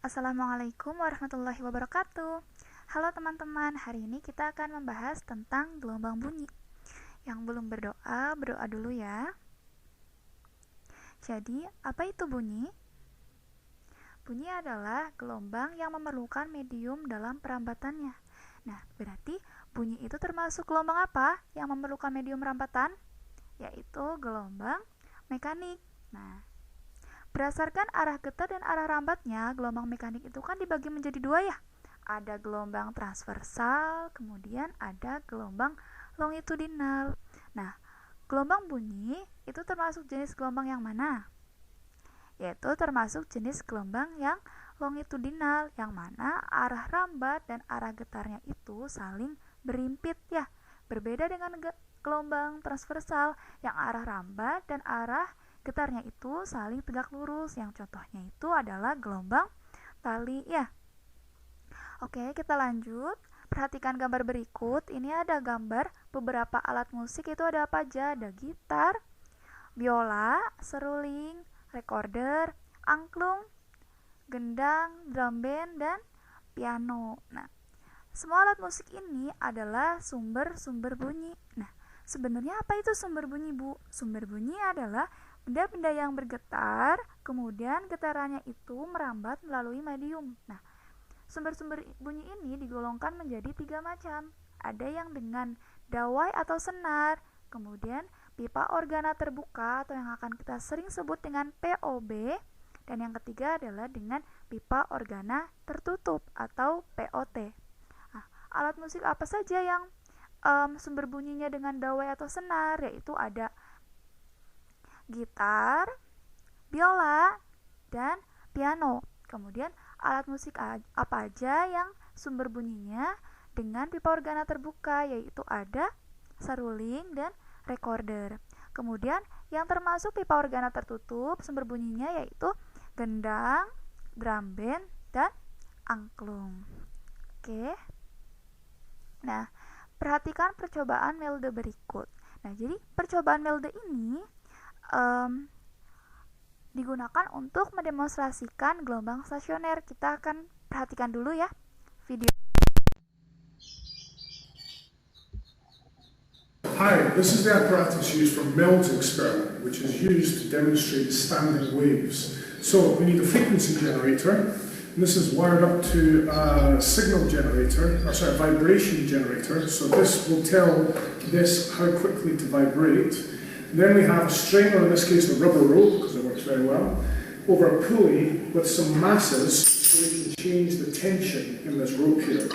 Assalamualaikum warahmatullahi wabarakatuh. Halo teman-teman, hari ini kita akan membahas tentang gelombang bunyi. Yang belum berdoa, berdoa dulu ya. Jadi, apa itu bunyi? Bunyi adalah gelombang yang memerlukan medium dalam perambatannya. Nah, berarti bunyi itu termasuk gelombang apa yang memerlukan medium rambatan? Yaitu gelombang mekanik. Nah, berdasarkan arah getar dan arah rambatnya, gelombang mekanik itu kan dibagi menjadi dua ya. Ada gelombang transversal, kemudian ada gelombang longitudinal. Nah, gelombang bunyi itu termasuk jenis gelombang yang mana? Yaitu termasuk jenis gelombang yang longitudinal, yang mana arah rambat dan arah getarnya itu saling berimpit ya. Berbeda dengan gelombang transversal yang arah rambat dan arah getarnya itu saling tegak lurus, yang contohnya itu adalah gelombang tali ya. Oke, kita lanjut. Perhatikan gambar berikut. Ini ada gambar beberapa alat musik, itu ada apa aja? Ada gitar, biola, seruling, recorder, angklung, gendang, drum band, dan piano. Nah, semua alat musik ini adalah sumber-sumber bunyi. Nah, sebenarnya apa itu sumber bunyi, Bu? Sumber bunyi adalah benda-benda yang bergetar, kemudian getarannya itu merambat melalui medium. Nah, sumber-sumber bunyi ini digolongkan menjadi 3 macam. Ada yang dengan dawai atau senar, kemudian pipa organa terbuka atau yang akan kita sering sebut dengan POB, dan yang ketiga adalah dengan pipa organa tertutup atau POT. Nah, alat musik apa saja yang sumber bunyinya dengan dawai atau senar? Yaitu ada gitar, biola, dan piano. Kemudian alat musik apa aja yang sumber bunyinya dengan pipa organa terbuka? Yaitu ada seruling dan recorder. Kemudian yang termasuk pipa organa tertutup sumber bunyinya yaitu gendang, drum band, dan angklung. Oke. Nah, perhatikan percobaan melode berikut. Nah, jadi percobaan melode ini digunakan untuk mendemonstrasikan gelombang stasioner. Kita akan perhatikan dulu ya video. Hi, this is the apparatus used for Meld's experiment, which is used to demonstrate standing waves. So we need a frequency generator, and this is wired up to a signal generator, vibration generator. So this will tell this how quickly to vibrate. And then we have a string, or in this case a rubber rope, because it works very well, over a pulley with some masses so we can change the tension in this rope here.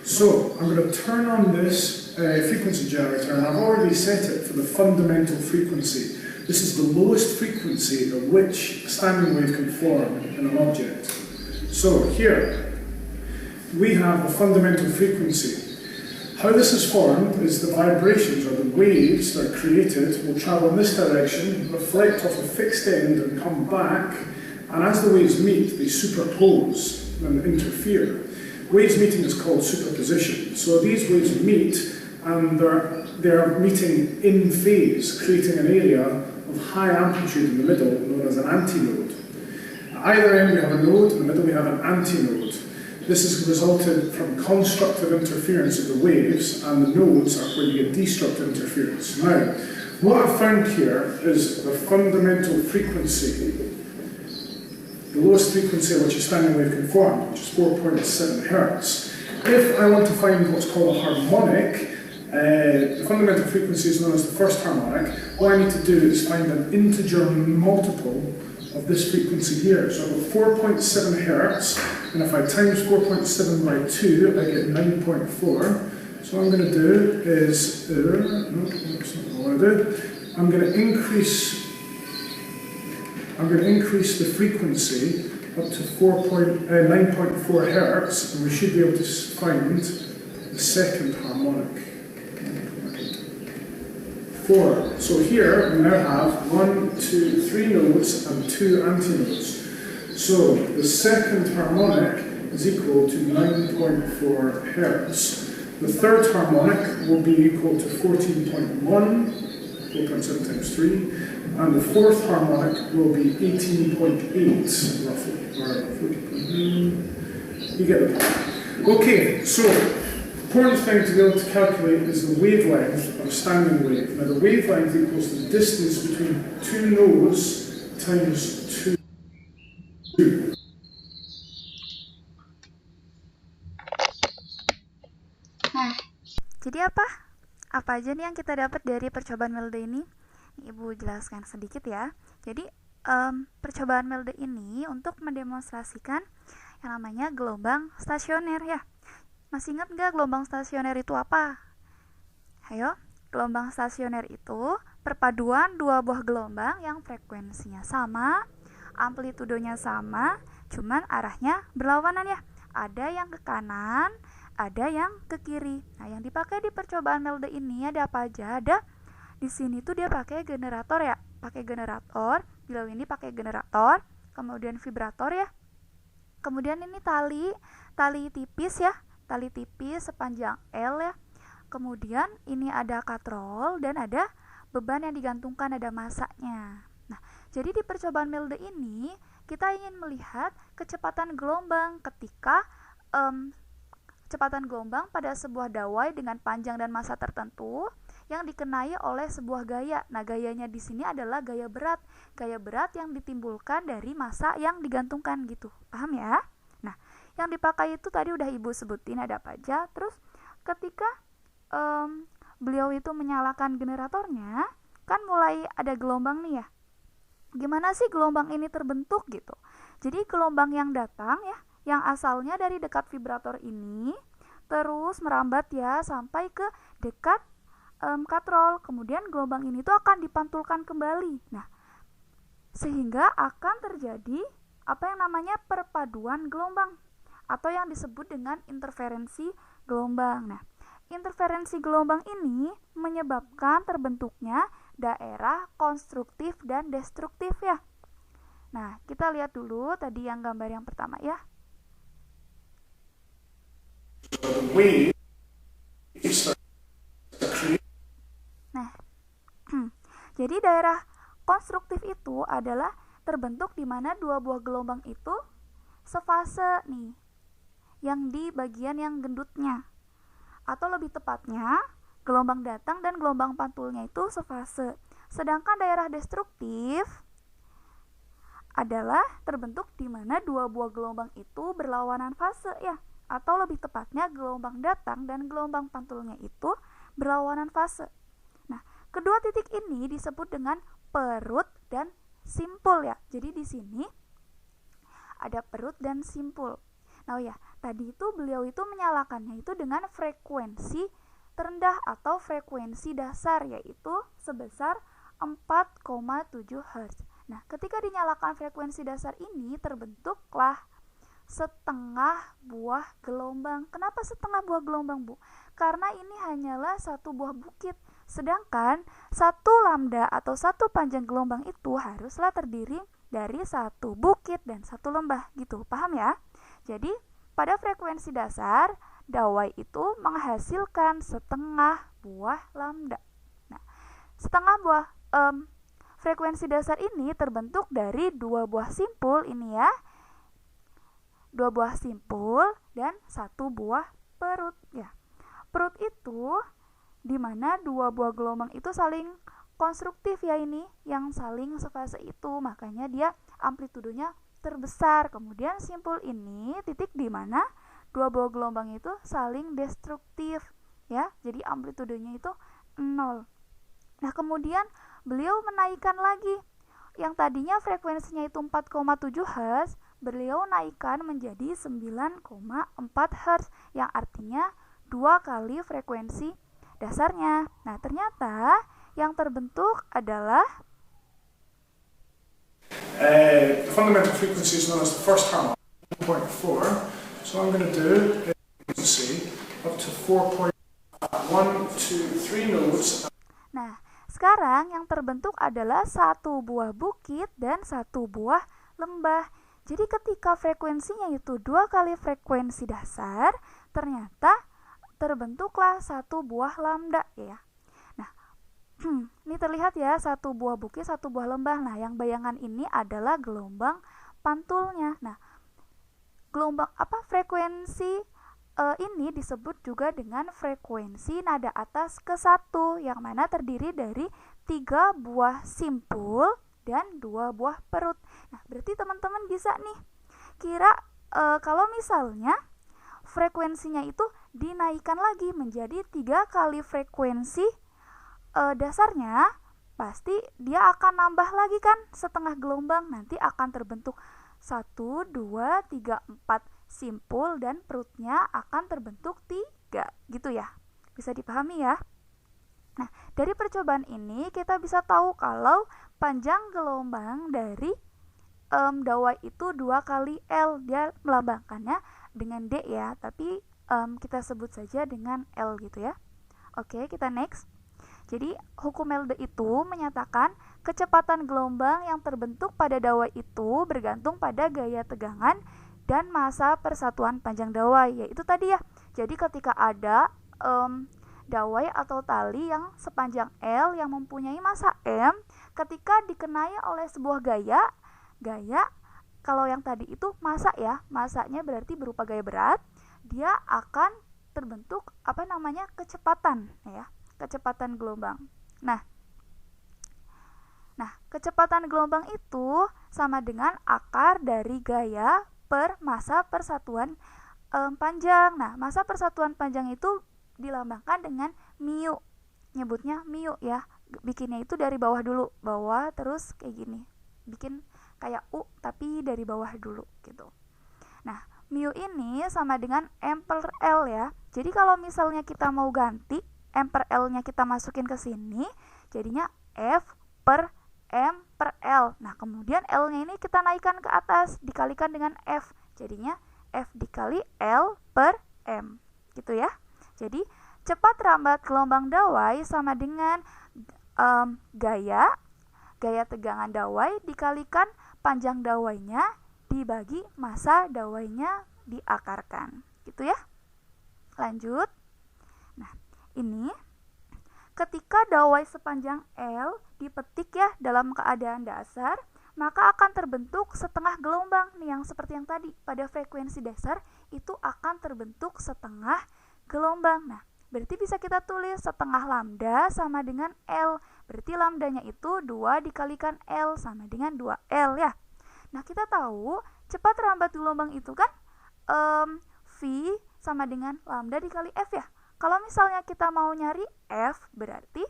So I'm going to turn on this frequency generator, and I've already set it for the fundamental frequency. This is the lowest frequency at which a standing wave can form in an object. So here we have the fundamental frequency. How this is formed is the vibrations, or the waves that are created, will travel in this direction, reflect off a fixed end and come back, and as the waves meet, they superpose and interfere. Waves meeting is called superposition. So these waves meet, and they're meeting in phase, creating an area of high amplitude in the middle, known as an antinode. At either end we have a node, in the middle we have an antinode. This has resulted from constructive interference of the waves, and the nodes are where you get destructive interference. Now, what I've found here is the fundamental frequency, the lowest frequency at which a standing wave can form, which is 4.7 Hz. If I want to find what's called a harmonic, the fundamental frequency is known as the first harmonic. What I need to do is find an integer multiple of this frequency here. So I've got 4.7 Hz, and if I times 4.7 by 2, I get 9.4. So what I'm going to do is, that's not what I want to do. I'm going to increase the frequency up to 9.4 Hz, and we should be able to find the second harmonic. 4. So here we now have 1, 2, 3 nodes and 2 antinodes. So the second harmonic is equal to 9.4 Hz. The third harmonic will be equal to 14.1, 4.7 times 3, and the fourth harmonic will be 18.8 roughly, or 40.9. You get the point. Okay, so important thing to be able to calculate is the wavelength of standing wave. Now the wavelength equals the distance between two nodes times 2. Nah, jadi apa? Apa aja nih yang kita dapat dari percobaan Melde ini? Ibu jelaskan sedikit ya. Jadi percobaan Melde ini untuk mendemonstrasikan yang namanya gelombang stasioner ya. Masih ingat nggak gelombang stasioner itu apa? Ayo, gelombang stasioner itu perpaduan dua buah gelombang yang frekuensinya sama, amplitudenya sama, cuman arahnya berlawanan ya. Ada yang ke kanan, ada yang ke kiri. Nah, yang dipakai di percobaan Melde ini ada apa aja? Ada di sini tuh dia pakai generator ya, pakai generator. Bila ini pakai generator, kemudian vibrator ya. Kemudian ini tali tipis ya, tali tipis sepanjang L ya. Kemudian ini ada katrol dan ada beban yang digantungkan, ada masanya. Nah, jadi di percobaan Melde ini kita ingin melihat kecepatan gelombang ketika kecepatan gelombang pada sebuah dawai dengan panjang dan massa tertentu yang dikenai oleh sebuah gaya. Nah, gayanya di sini adalah gaya berat. Gaya berat yang ditimbulkan dari massa yang digantungkan gitu. Paham ya? Nah, yang dipakai itu tadi udah Ibu sebutin ada apa aja. Terus ketika beliau itu menyalakan generatornya, kan mulai ada gelombang nih ya. Gimana sih gelombang ini terbentuk gitu? Jadi gelombang yang datang ya, yang asalnya dari dekat vibrator ini terus merambat ya sampai ke dekat katrol. Kemudian gelombang ini tuh akan dipantulkan kembali. Nah, sehingga akan terjadi apa yang namanya perpaduan gelombang atau yang disebut dengan interferensi gelombang. Nah, interferensi gelombang ini menyebabkan terbentuknya daerah konstruktif dan destruktif ya. Nah, kita lihat dulu tadi yang gambar yang pertama ya. Nah, jadi daerah konstruktif itu adalah terbentuk di mana dua buah gelombang itu sefase nih, yang di bagian yang gendutnya. Atau lebih tepatnya, gelombang datang dan gelombang pantulnya itu sefase. Sedangkan daerah destruktif adalah terbentuk di mana dua buah gelombang itu berlawanan fase ya. Atau lebih tepatnya gelombang datang dan gelombang pantulnya itu berlawanan fase. Nah, kedua titik ini disebut dengan perut dan simpul ya. Jadi di sini ada perut dan simpul. Nah ya, tadi itu beliau itu menyalakannya itu dengan frekuensi terendah atau frekuensi dasar, yaitu sebesar 4,7 Hz. Nah, ketika dinyalakan frekuensi dasar ini terbentuklah setengah buah gelombang. Kenapa setengah buah gelombang, Bu? Karena ini hanyalah satu buah bukit. Sedangkan satu lambda atau satu panjang gelombang itu haruslah terdiri dari satu bukit dan satu lembah gitu. Paham ya? Jadi, pada frekuensi dasar, dawai itu menghasilkan setengah buah lambda. Nah, setengah buah frekuensi dasar ini terbentuk dari dua buah simpul ini ya. Dua buah simpul dan satu buah perut ya. Perut itu di mana dua buah gelombang itu saling konstruktif ya ini, yang saling sefase itu, makanya dia amplitudenya terbesar. Kemudian simpul ini titik di mana dua buah gelombang itu saling destruktif ya. Jadi amplitudenya itu 0. Nah, kemudian beliau menaikkan lagi. Yang tadinya frekuensinya itu 4,7 Hz, beliau naikkan menjadi 9,4 Hz, yang artinya 2 kali frekuensi dasarnya. Nah, ternyata yang terbentuk adalah the fundamental frequency is known as the first harmonic, 1.4. So I'm going to do is say up to 4.1, 2, 3 nodes. Nah, sekarang yang terbentuk adalah satu buah bukit dan satu buah lembah. Jadi ketika frekuensinya itu 2 kali frekuensi dasar, ternyata terbentuklah satu buah lambda ya. Nah, Ini terlihat ya, satu buah bukit, satu buah lembah. Nah, yang bayangan ini adalah gelombang pantulnya. Nah, gelombang frekuensi ini disebut juga dengan frekuensi nada atas ke-1, yang mana terdiri dari 3 buah simpul dan 2 buah perut. Nah, berarti teman-teman bisa nih kira kalau misalnya frekuensinya itu dinaikkan lagi menjadi 3 kali frekuensi dasarnya, pasti dia akan nambah lagi kan setengah gelombang. Nanti akan terbentuk 1, 2, 3, 4 simpul dan perutnya akan terbentuk 3 gitu ya. Bisa dipahami ya? Nah, dari percobaan ini kita bisa tahu kalau panjang gelombang dari dawai itu 2 kali L. Dia melambangkannya dengan D ya, tapi kita sebut saja dengan L gitu ya. Oke, kita next. Jadi, hukum Melde itu menyatakan kecepatan gelombang yang terbentuk pada dawai itu bergantung pada gaya tegangan dan massa persatuan panjang dawai, yaitu tadi ya. Jadi, ketika ada dawai atau tali yang sepanjang L yang mempunyai massa M, ketika dikenai oleh sebuah gaya kalau yang tadi itu massa ya, massanya berarti berupa gaya berat, dia akan terbentuk kecepatan ya. Kecepatan gelombang. Nah, kecepatan gelombang itu sama dengan akar dari gaya per massa persatuan panjang. Nah, massa persatuan panjang itu dilambangkan dengan mu. Nyebutnya mu ya. Bikinnya itu dari bawah dulu, bawah terus kayak gini. Bikin kayak U tapi dari bawah dulu gitu. Nah, mu ini sama dengan M per L ya. Jadi kalau misalnya kita mau ganti M per L-nya kita masukin ke sini, jadinya F per M per L. Nah, kemudian L-nya ini kita naikkan ke atas, dikalikan dengan F. Jadinya F dikali L per M. Gitu ya. Jadi, cepat rambat gelombang dawai sama dengan gaya tegangan dawai dikalikan panjang dawainya dibagi massa dawainya diakarkan. Gitu ya. Lanjut. Ini ketika dawai sepanjang L dipetik ya dalam keadaan dasar, maka akan terbentuk setengah gelombang nih, yang seperti yang tadi pada frekuensi dasar itu akan terbentuk setengah gelombang. Nah, berarti bisa kita tulis setengah lambda sama dengan L. Berarti lambdanya itu 2 dikalikan L sama dengan 2L ya. Nah, kita tahu cepat rambat gelombang itu kan V sama dengan lambda dikali F ya. Kalau misalnya kita mau nyari F, berarti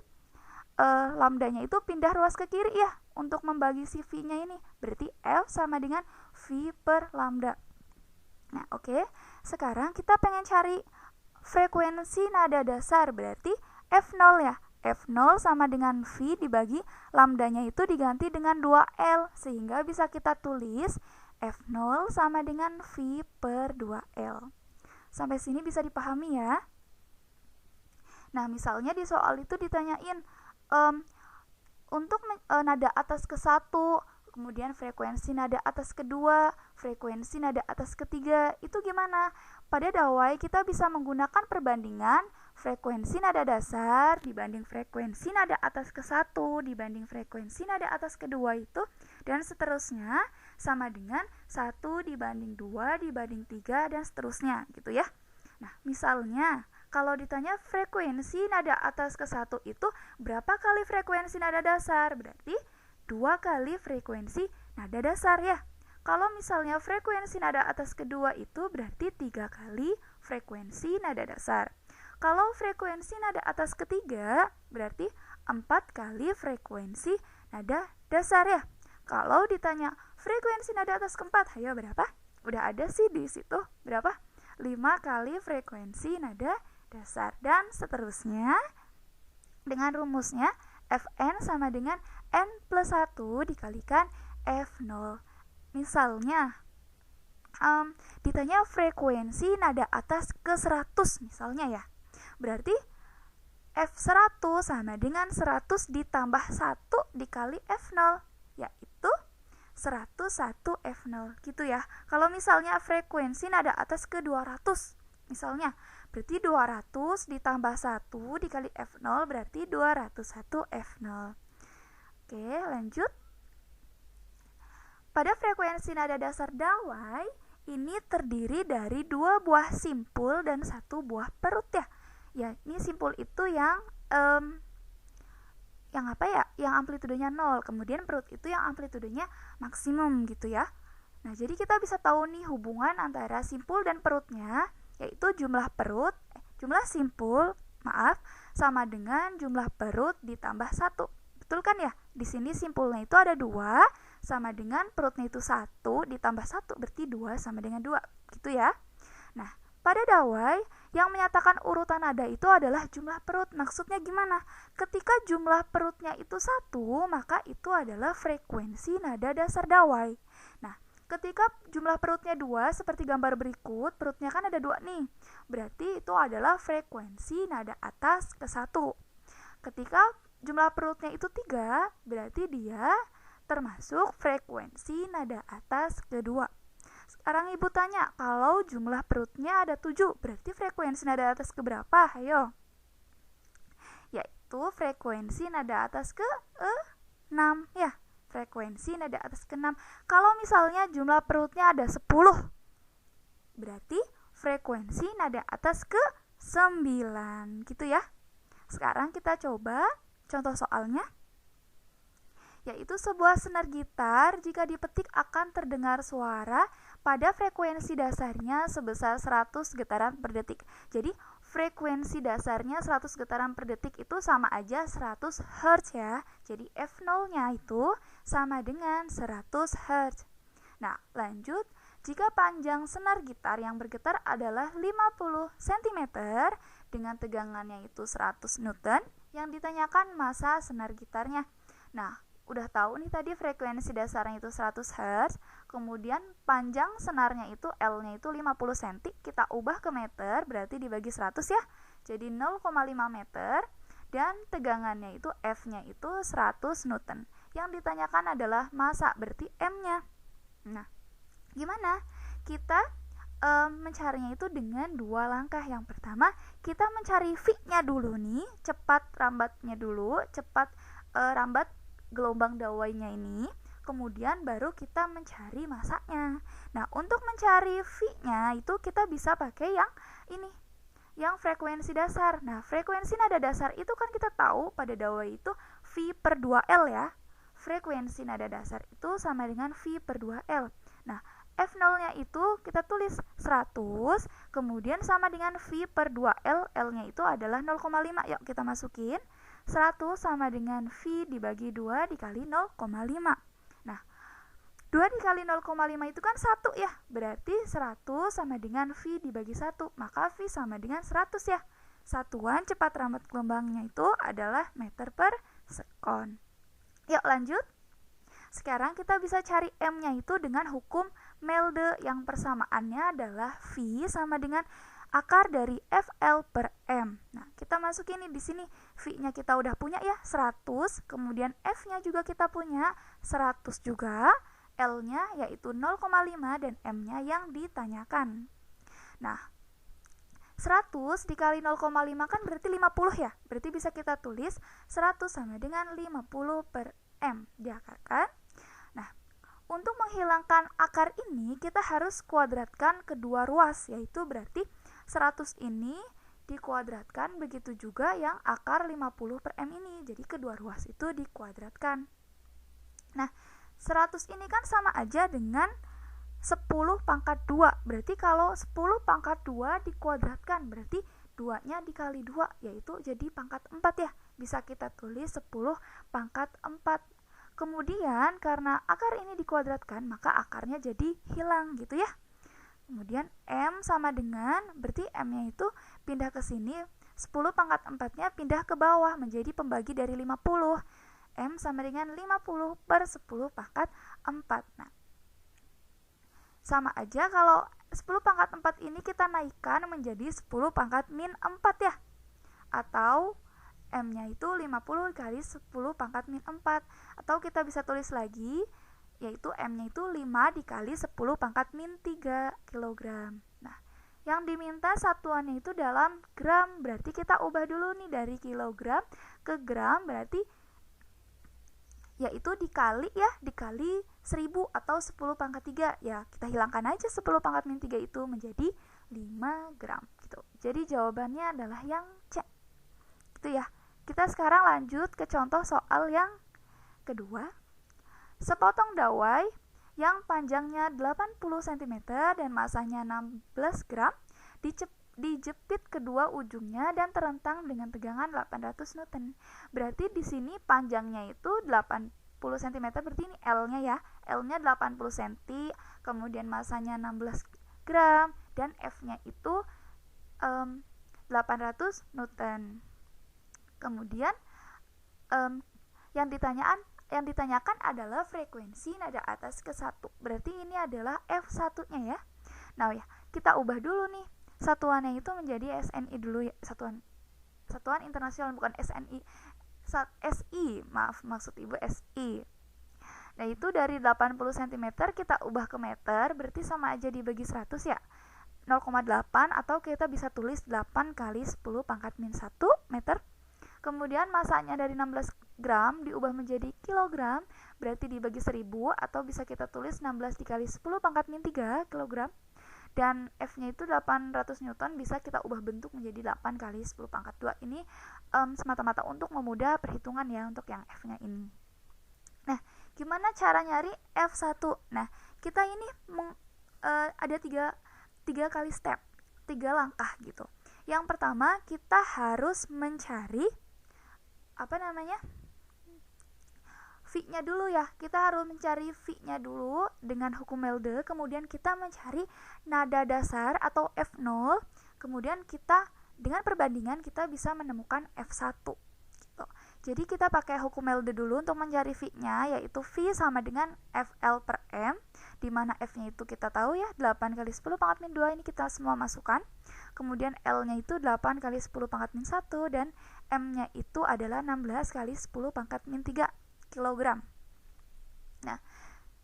lambdanya itu pindah ruas ke kiri ya untuk membagi si V-nya ini. Berarti F sama dengan V per lambda. Nah, oke. Sekarang kita pengen cari frekuensi nada dasar, berarti F0 ya. F0 sama dengan V dibagi lambdanya itu diganti dengan 2L, sehingga bisa kita tulis F0 sama dengan V per 2L. Sampai sini bisa dipahami ya. Nah, misalnya di soal itu ditanyain untuk nada atas ke-1, kemudian frekuensi nada atas ke-2, frekuensi nada atas ke-3, itu gimana? Pada dawai kita bisa menggunakan perbandingan frekuensi nada dasar dibanding frekuensi nada atas ke-1 dibanding frekuensi nada atas ke-2 itu, dan seterusnya sama dengan 1 dibanding 2 dibanding 3 dan seterusnya gitu ya. Nah, misalnya kalau ditanya frekuensi nada atas ke-1 itu berapa kali frekuensi nada dasar? Berarti 2 kali frekuensi nada dasar ya. Kalau misalnya frekuensi nada atas ke-2 itu berarti 3 kali frekuensi nada dasar. Kalau frekuensi nada atas ke-3 berarti 4 kali frekuensi nada dasar ya. Kalau ditanya frekuensi nada atas ke-4, ayo berapa? Udah ada sih di situ. Berapa? 5 kali frekuensi nada dasar, dan seterusnya dengan rumusnya Fn sama dengan N plus 1 dikalikan F0. Misalnya ditanya frekuensi nada atas ke 100 misalnya ya, berarti F100 sama dengan 100 ditambah 1 dikali F0, yaitu 101 F0 gitu ya. Kalau misalnya frekuensi nada atas ke 200 Misalnya, berarti 200 ditambah 1 dikali F0 berarti 201 F0. Oke, lanjut. Pada frekuensi nada dasar dawai, ini terdiri dari 2 buah simpul dan 1 buah perut ya. Ya, ini simpul itu yang yang amplitudenya 0, kemudian perut itu yang amplitudenya maksimum gitu ya. Nah, jadi kita bisa tahu nih hubungan antara simpul dan perutnya, yaitu jumlah simpul sama dengan jumlah perut ditambah 1. Betul kan ya? Di sini simpulnya itu ada 2 sama dengan perutnya itu 1 ditambah 1 berarti 2 sama dengan 2 gitu ya. Nah, pada dawai yang menyatakan urutan nada itu adalah jumlah perut. Maksudnya gimana? Ketika jumlah perutnya itu 1, maka itu adalah frekuensi nada dasar dawai. Nah, ketika jumlah perutnya 2, seperti gambar berikut, perutnya kan ada 2 nih. Berarti itu adalah frekuensi nada atas ke 1. Ketika jumlah perutnya itu 3, berarti dia termasuk frekuensi nada atas ke 2. Sekarang ibu tanya, kalau jumlah perutnya ada 7, berarti frekuensi nada atas ke berapa? Ayo. Yaitu frekuensi nada atas ke 6 ya. Frekuensi nada atas ke 6. Kalau misalnya jumlah perutnya ada 10, berarti frekuensi nada atas ke 9 gitu ya. Sekarang kita coba contoh soalnya, yaitu sebuah senar gitar jika dipetik akan terdengar suara pada frekuensi dasarnya sebesar 100 getaran per detik. Jadi frekuensi dasarnya 100 getaran per detik itu sama aja 100 Hz ya. Jadi F0-nya itu sama dengan 100 Hz. Nah, lanjut. Jika panjang senar gitar yang bergetar adalah 50 cm dengan tegangannya itu 100 Newton, yang ditanyakan massa senar gitarnya. Nah, udah tahu nih tadi frekuensi dasarnya itu 100 Hz, kemudian panjang senarnya itu L-nya itu 50 cm, kita ubah ke meter, berarti dibagi 100 ya, jadi 0,5 meter, dan tegangannya itu F-nya itu 100 Newton. Yang ditanyakan adalah massa, berarti M-nya. Nah, gimana? Kita mencarinya itu dengan 2 langkah. Yang pertama, kita mencari V-nya dulu nih, cepat rambatnya dulu, cepat rambat gelombang dawainya ini, kemudian baru kita mencari massanya. Nah, untuk mencari V-nya itu kita bisa pakai yang ini, yang frekuensi dasar. Nah, frekuensi nada dasar itu kan kita tahu pada dawai itu V per 2L ya. Frekuensi nada dasar itu sama dengan V per 2L. Nah, F0-nya itu kita tulis 100, kemudian sama dengan V per 2L, L-nya itu adalah 0,5. Yuk kita masukin. 100 sama dengan V dibagi 2 dikali 0,5. Nah, 2 dikali 0,5 itu kan 1 ya. Berarti 100 sama dengan V dibagi 1. Maka V sama dengan 100 ya. Satuan cepat rambat gelombangnya itu adalah meter per sekon. Yuk lanjut. Sekarang kita bisa cari M-nya itu dengan hukum Melde yang persamaannya adalah V sama dengan akar dari FL per M. Nah, kita masukin nih di sini V-nya kita udah punya ya, 100, kemudian F-nya juga kita punya 100 juga, L-nya yaitu 0,5 dan M-nya yang ditanyakan. Nah, 100 dikali 0,5 kan berarti 50 ya. Berarti bisa kita tulis 100 sama dengan 50 per M diakarkan. Nah, untuk menghilangkan akar ini kita harus kuadratkan kedua ruas, yaitu berarti 100 ini dikuadratkan, begitu juga yang akar 50 per M ini. Jadi kedua ruas itu dikuadratkan. Nah, 100 ini kan sama aja dengan 10 pangkat 2. Berarti kalau 10 pangkat 2 dikuadratkan, berarti 2-nya dikali 2, yaitu jadi pangkat 4 ya. Bisa kita tulis 10 pangkat 4. Kemudian karena akar ini dikuadratkan, maka akarnya jadi hilang gitu ya. Kemudian M sama dengan, berarti M-nya itu pindah ke sini, 10 pangkat 4-nya pindah ke bawah menjadi pembagi dari 50. M sama dengan 50 per 10 pangkat 4. Nah, sama aja kalau 10 pangkat 4 ini kita naikkan menjadi 10 pangkat min 4 ya. Atau M-nya itu 50 kali 10 pangkat min 4. Atau kita bisa tulis lagi, yaitu M-nya itu 5 dikali 10 pangkat min 3 kg. Nah, Yang diminta satuannya itu dalam gram, berarti kita ubah dulu nih dari kilogram ke gram, berarti yaitu dikali 1000 atau 10 pangkat 3. Ya, kita hilangkan aja 10 pangkat min 3 itu menjadi 5 gram gitu. Jadi jawabannya adalah yang C. Gitu ya. Kita sekarang lanjut ke contoh soal yang kedua. Sepotong dawai yang panjangnya 80 cm dan masanya 16 gram dijepit kedua ujungnya dan terentang dengan tegangan 800 Newton. Berarti di sini panjangnya itu 80 cm, berarti ini L-nya ya. L-nya 80 cm, kemudian masanya 16 gram dan F-nya itu 800 Newton. Kemudian yang ditanyakan adalah frekuensi nada atas ke 1. Berarti ini adalah F1-nya ya. Nah ya, kita ubah dulu nih. Satuannya itu menjadi SNI dulu ya. Satuan internasional, bukan SNI. SI, maksud Ibu SI. Nah, itu dari 80 cm kita ubah ke meter, berarti sama aja dibagi 100 ya. 0,8 atau kita bisa tulis 8 kali 10 pangkat min 1 meter. Kemudian masanya dari 16 gram diubah menjadi kilogram, berarti dibagi 1000 atau bisa kita tulis 16 dikali 10 pangkat min 3 kilogram. Dan F-nya itu 800 Newton, bisa kita ubah bentuk menjadi 8 kali 10 pangkat 2. Ini semata-mata untuk memudah perhitungan ya untuk yang F-nya ini. Nah, gimana cara nyari F1? Nah, kita ini ada 3 kali step, 3 langkah gitu. Yang pertama, kita harus mencari V-nya dulu ya. Kita harus mencari V-nya dulu dengan hukum Melde, kemudian kita mencari nada dasar atau F0, kemudian kita dengan perbandingan kita bisa menemukan F1 gitu. Jadi kita pakai hukum Melde dulu untuk mencari V-nya, yaitu V sama dengan FL per M, di mana F-nya itu kita tahu ya 8 kali 10 pangkat min 2, ini kita semua masukkan. Kemudian L-nya itu 8 kali 10 pangkat min 1 dan M-nya itu adalah 16 kali 10 pangkat min 3 kilogram. Nah,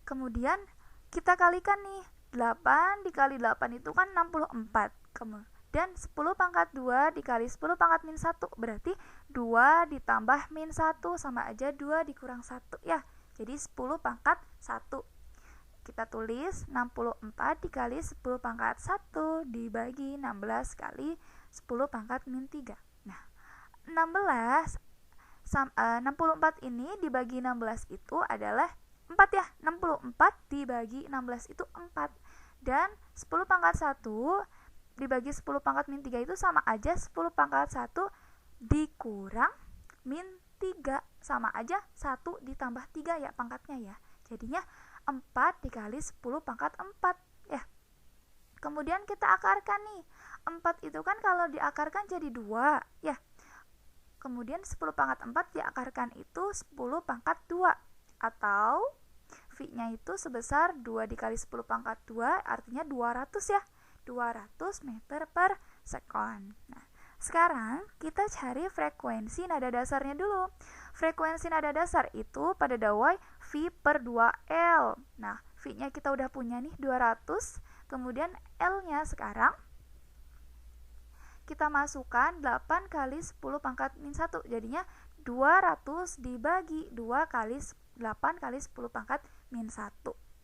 kemudian kita kalikan nih, 8 dikali 8 itu kan 64. Kemudian 10 pangkat 2 dikali 10 pangkat min 1, berarti 2 ditambah min 1 sama aja 2 dikurang 1 ya. Jadi 10 pangkat 1. Kita tulis 64 dikali 10 pangkat 1 dibagi 16 kali 10 pangkat min 3. Nah, 64 ini dibagi 16 itu adalah 4 ya. 64 dibagi 16 itu 4. Dan 10 pangkat 1 dibagi 10 pangkat min 3 itu sama aja 10 pangkat 1 dikurang min 3, sama aja 1 ditambah 3 ya pangkatnya ya. Jadinya 4 dikali 10 pangkat 4 ya. Kemudian kita akarkan nih. 4 itu kan kalau diakarkan jadi 2 ya. Kemudian 10 pangkat 4 diakarkan itu 10 pangkat 2. Atau V-nya itu sebesar 2 dikali 10 pangkat 2, artinya 200 ya. 200 meter per sekon. Nah, sekarang kita cari frekuensi nada dasarnya dulu. Frekuensi nada dasar itu pada dawai V per 2L. Nah, V-nya kita udah punya nih 200. Kemudian L-nya sekarang kita masukkan 8 kali 10 pangkat min 1. Jadinya 200 dibagi 2 kali 8 kali 10 pangkat min 1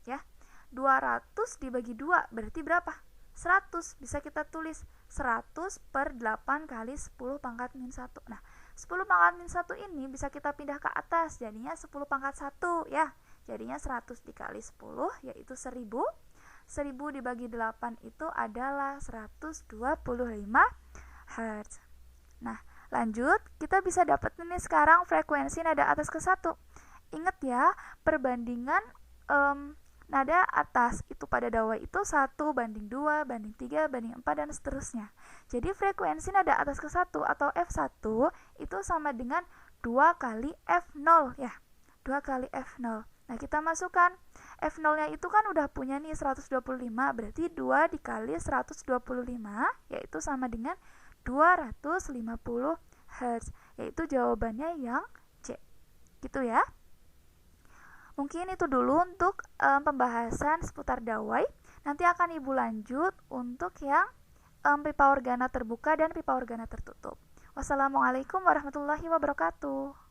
ya. 200 dibagi 2 berarti berapa? 100. Bisa kita tulis 100 per 8 kali 10 pangkat min 1. Nah, 10 pangkat min 1 ini bisa kita pindah ke atas, jadinya 10 pangkat 1 ya. Jadinya 100 dikali 10 yaitu 1000. 1000 dibagi 8 itu adalah 125 Hz. Nah, lanjut, kita bisa dapat ini sekarang frekuensi nada atas ke 1. Ingat ya, perbandingan nada atas itu pada dawai itu 1 banding 2 banding 3 banding 4 dan seterusnya. Jadi frekuensi nada atas ke 1 atau F1 itu sama dengan 2 kali F0 ya. 2 kali F0. Nah, kita masukkan F0-nya itu kan udah punya nih 125, berarti 2 dikali 125 yaitu sama dengan 250 Hz, yaitu jawabannya yang C. Gitu ya. Mungkin itu dulu untuk pembahasan seputar dawai. Nanti akan Ibu lanjut untuk yang pipa organa terbuka dan pipa organa tertutup. Wassalamualaikum warahmatullahi wabarakatuh.